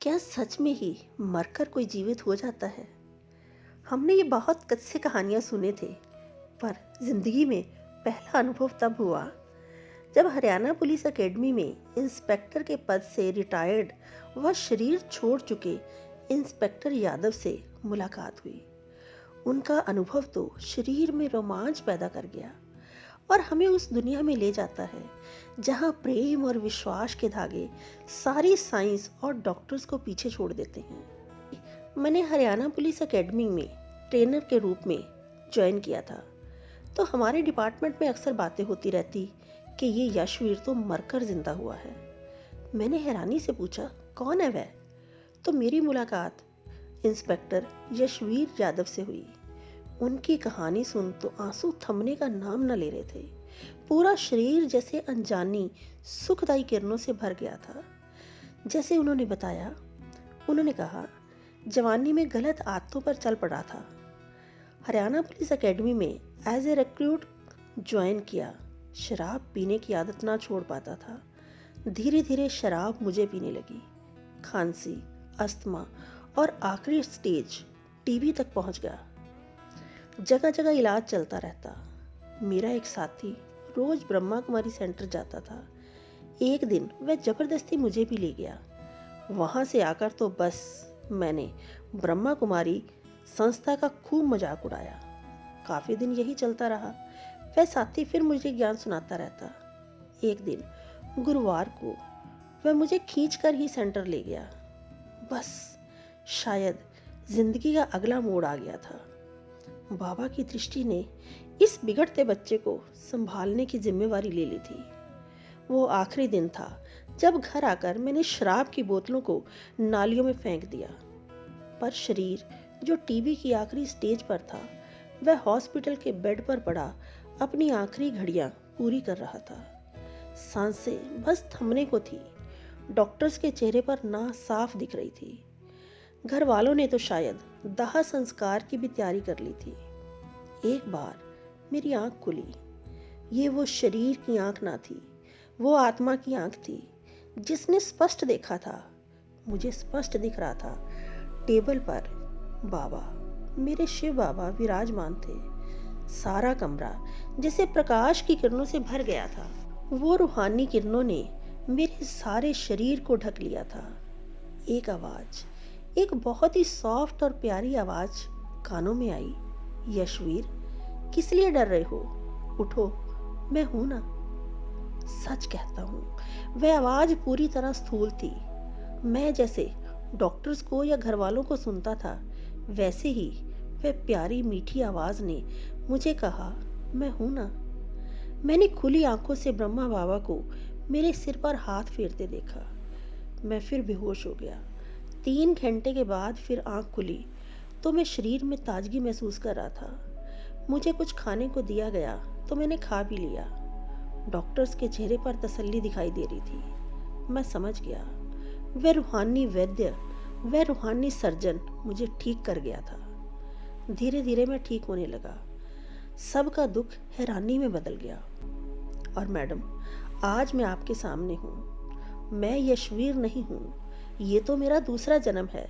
क्या सच में ही मरकर कोई जीवित हो जाता है? हमने ये बहुत किस्से कहानियां सुने थे, पर जिंदगी में पहला अनुभव तब हुआ जब हरियाणा पुलिस एकेडमी में इंस्पेक्टर के पद से रिटायर्ड व शरीर छोड़ चुके इंस्पेक्टर यादव से मुलाकात हुई। उनका अनुभव तो शरीर में रोमांच पैदा कर गया और हमें उस दुनिया में ले जाता है जहां प्रेम और विश्वास के धागे सारी साइंस और डॉक्टर्स को पीछे छोड़ देते हैं। मैंने हरियाणा पुलिस एकेडमी में ट्रेनर के रूप में ज्वाइन किया था, तो हमारे डिपार्टमेंट में अक्सर बातें होती रहती कि ये यशवीर तो मरकर जिंदा हुआ है। मैंने हैरानी से पूछा, कौन है वह? तो मेरी मुलाकात इंस्पेक्टर यशवीर यादव से हुई। उनकी कहानी सुन तो आंसू थमने का नाम न ले रहे थे। पूरा शरीर जैसे अनजानी सुखदायी किरणों से भर गया था। जैसे उन्होंने कहा, जवानी में गलत आदतों पर चल पड़ा था। हरियाणा पुलिस एकेडमी में एज ए रिक्रूट ज्वाइन किया। शराब पीने की आदत ना छोड़ पाता था। धीरे धीरे शराब मुझे पीने लगी। खांसी, अस्थमा और आखिरी स्टेज टीबी तक पहुंच गया। जगह जगह इलाज चलता रहता। मेरा एक साथी रोज ब्रह्मा कुमारी सेंटर जाता था। एक दिन वह जबरदस्ती मुझे भी ले गया। वहां से आकर तो बस मैंने ब्रह्मा कुमारी संस्था का खूब मजाक उड़ाया। काफी दिन यही चलता रहा। वह साथी फिर मुझे ज्ञान सुनाता रहता। एक दिन गुरुवार को वह मुझे खींचकर ही सेंटर ले गया। बस शायद जिंदगी का अगला मोड़ आ गया था। बाबा की दृष्टि ने इस बिगड़ते बच्चे को संभालने की जिम्मेवारी ले ली थी। वो आखिरी दिन था जब घर आकर मैंने शराब की बोतलों को नालियों में फेंक दिया। पर शरीर जो टीबी की आखिरी स्टेज पर था, वह हॉस्पिटल के बेड पर पड़ा अपनी आखिरी घड़ियां पूरी कर रहा था। सांसें बस थमने को थी। डॉक्टर्स के चेहरे पर ना साफ दिख रही थी। घर वालों ने तो शायद दाह संस्कार की भी तैयारी कर ली थी। एक बार मेरी आंख खुली। ये वो शरीर की आंख ना थी, वो आत्मा की आंख थी जिसने स्पष्ट देखा था। मुझे स्पष्ट दिख रहा था, टेबल पर बाबा, मेरे शिव बाबा विराजमान थे। सारा कमरा जैसे प्रकाश की किरणों से भर गया था। वो रूहानी किरणों ने मेरे सारे शरीर को ढक लिया था। एक आवाज, एक बहुत ही सॉफ्ट और प्यारी आवाज कानों में आई, यशवीर, किस लिए डर रहे हो? उठो, मैं हूं ना। सच कहता हूं, वह आवाज पूरी तरह स्थूल थी। मैं जैसे डॉक्टर्स को या घर वालों को सुनता था, वैसे ही वह प्यारी मीठी आवाज ने मुझे कहा, मैं हूं ना। मैंने खुली आंखों से ब्रह्मा बाबा को मेरे सिर पर हाथ फेरते देखा। मैं फिर बेहोश हो गया। 3 घंटे के बाद फिर आंख खुली तो मैं शरीर में ताजगी महसूस कर रहा था। मुझे कुछ खाने को दिया गया तो मैंने खा भी लिया। डॉक्टर्स के चेहरे पर तसल्ली दिखाई दे रही थी। मैं समझ गया, वह रूहानी वैद्य, वह रूहानी सर्जन मुझे ठीक कर गया था। धीरे धीरे मैं ठीक होने लगा। सबका दुख हैरानी में बदल गया। और मैडम, आज मैं आपके सामने हूँ। मैं यशवीर नहीं हूँ, ये तो मेरा दूसरा जन्म है।